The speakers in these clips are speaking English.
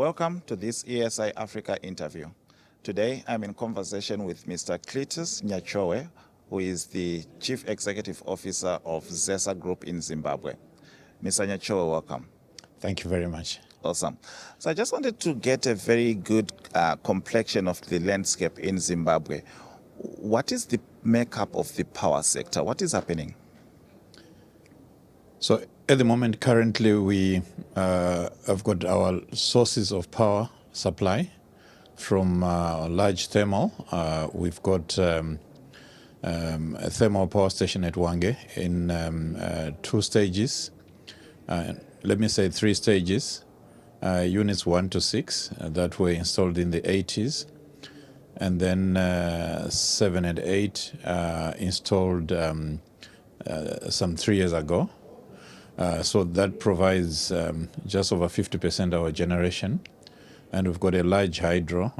Welcome to this ESI Africa interview. Today I'm in conversation with Mr. Cletus Nyachowe, who is the Chief Executive Officer of ZESA Group in Zimbabwe. Mr. Nyachowe, welcome. Thank you very much. Awesome. So I just wanted to get a very good complexion of the landscape in Zimbabwe. What is the makeup of the power sector? What is happening? So at the moment, currently, we have got our sources of power supply from large thermal. We've got a thermal power station at Wange in 2 stages. Let me say 3 stages. Units 1 to 6 that were installed in the 80s. And then 7 and 8 installed some 3 years ago. So that provides just over 50% of our generation. And we've got a large hydro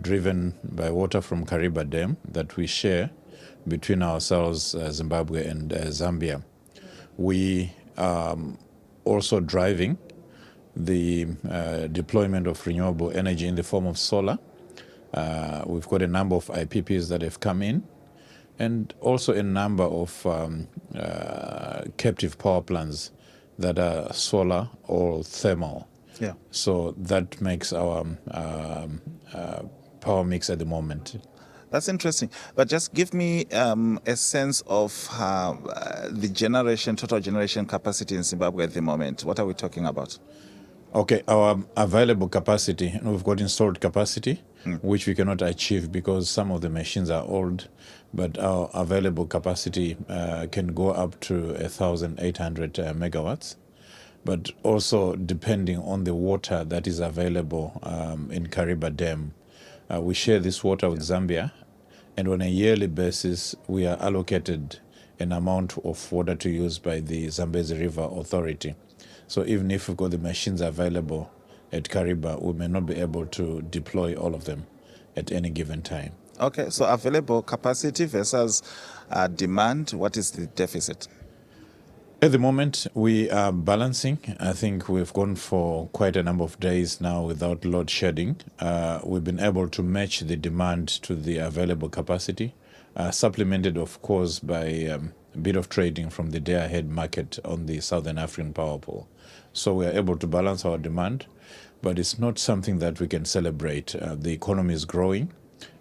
driven by water from Kariba Dam that we share between ourselves, Zimbabwe and Zambia. We are also driving the deployment of renewable energy in the form of solar. We've got a number of IPPs that have come in, and also a number of captive power plants that are solar or thermal. Yeah. So that makes our power mix at the moment. That's interesting. But just give me a sense of the total generation capacity in Zimbabwe at the moment. What are we talking about? Okay, our available capacity, we've got installed capacity, which we cannot achieve because some of the machines are old, but our available capacity can go up to 1,800 megawatts. But also depending on the water that is available in Kariba Dam. We share this water with Zambia, and on a yearly basis, we are allocated an amount of water to use by the Zambezi River Authority. So even if we've got the machines available at Kariba, we may not be able to deploy all of them at any given time. Okay, so available capacity versus demand, what is the deficit? At the moment, we are balancing. I think we've gone for quite a number of days now without load shedding. We've been able to match the demand to the available capacity, supplemented, of course, by a bit of trading from the day-ahead market on the Southern African power pool. So we are able to balance our demand, but it's not something that we can celebrate. The economy is growing,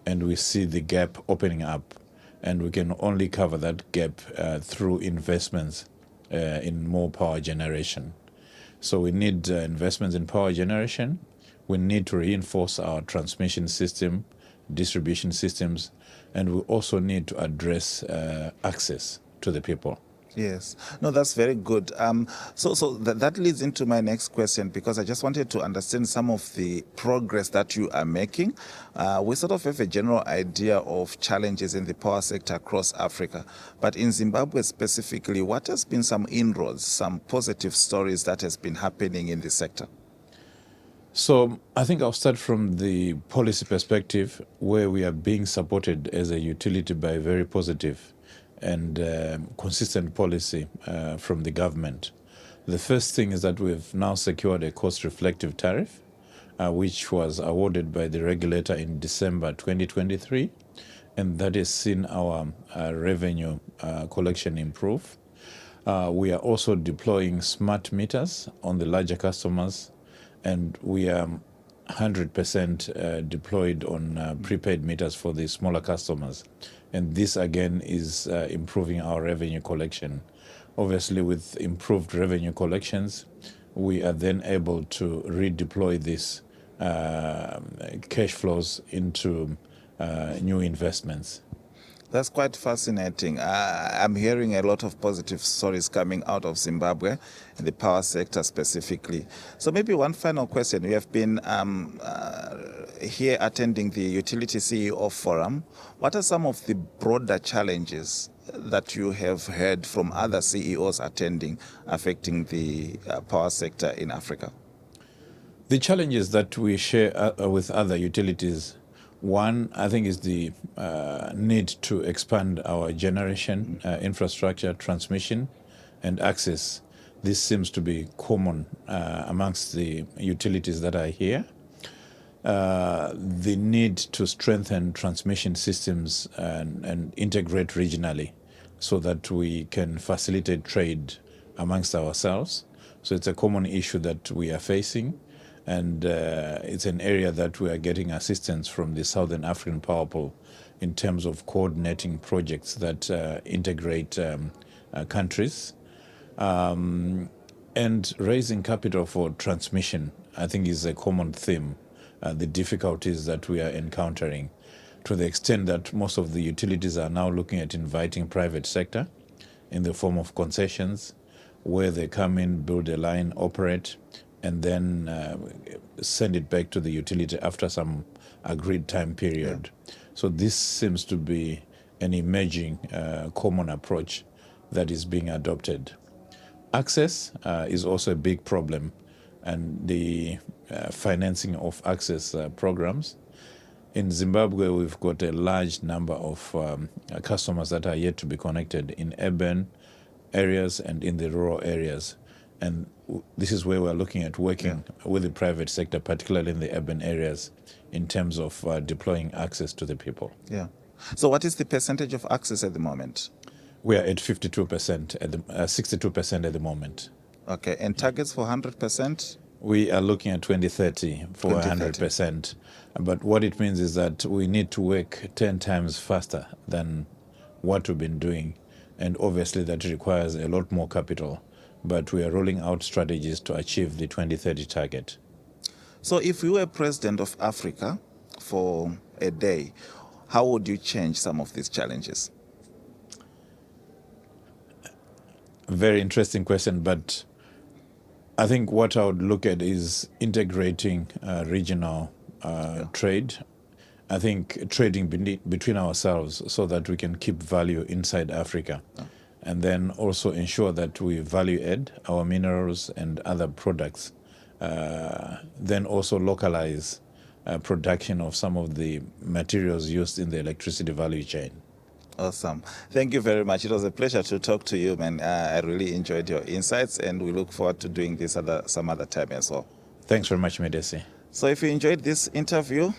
and we see the gap opening up, and we can only cover that gap through investments in more power generation. So we need investments in power generation. We need to reinforce our transmission system, distribution systems, and we also need to address access to the people. Yes. No, that's very good. So that leads into my next question, because I just wanted to understand some of the progress that you are making. We sort of have a general idea of challenges in the power sector across Africa. But in Zimbabwe specifically, what has been some inroads, some positive stories that has been happening in the sector? So I think I'll start from the policy perspective, where we are being supported as a utility by very positive and consistent policy from the government. The first thing is that we've now secured a cost-reflective tariff, which was awarded by the regulator in December 2023, and that has seen our revenue collection improve. We are also deploying smart meters on the larger customers, and we are 100% deployed on prepaid meters for the smaller customers. And this again is improving our revenue collection. Obviously, with improved revenue collections, we are then able to redeploy these cash flows into new investments. That's quite fascinating. I'm hearing a lot of positive stories coming out of Zimbabwe, in the power sector specifically. So maybe one final question. We have been here attending the Utility CEO Forum. What are some of the broader challenges that you have heard from other CEOs attending affecting the power sector in Africa? The challenges that we share with other utilities, one, I think, is the need to expand our generation infrastructure, transmission, and access This seems to be common amongst the utilities that are here. The need to strengthen transmission systems and integrate regionally so that we can facilitate trade amongst ourselves. So it's a common issue that we are facing, and it's an area that we are getting assistance from the Southern African Power Pool in terms of coordinating projects that integrate countries. And raising capital for transmission, I think, is a common theme. The difficulties that we are encountering, to the extent that most of the utilities are now looking at inviting private sector in the form of concessions, where they come in, build a line, operate, and then send it back to the utility after some agreed time period. Yeah. So this seems to be an emerging common approach that is being adopted. Access is also a big problem, and the financing of access programs. In Zimbabwe, we've got a large number of customers that are yet to be connected in urban areas and in the rural areas. And this is where we're looking at working with the private sector, particularly in the urban areas, in terms of deploying access to the people. Yeah. So what is the percentage of access at the moment? We are at 52%, 62% at the moment. Okay, and targets for 100%? We are looking at 2030 for 100%. But what it means is that we need to work 10 times faster than what we've been doing. And obviously that requires a lot more capital. But we are rolling out strategies to achieve the 2030 target. So if you were president of Africa for a day, how would you change some of these challenges? Very interesting question, but I think what I would look at is integrating regional trade. I think trading between ourselves so that we can keep value inside Africa. And then also ensure that we value add our minerals and other products. Then also localize production of some of the materials used in the electricity value chain. Awesome. Thank you very much. It was a pleasure to talk to you, man. I really enjoyed your insights, and we look forward to doing this some other time as well. Thanks very much, Medesi. So if you enjoyed this interview,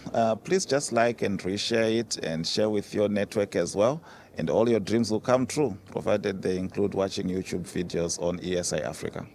please just like and reshare it and share with your network as well. And all your dreams will come true, provided they include watching YouTube videos on ESI Africa.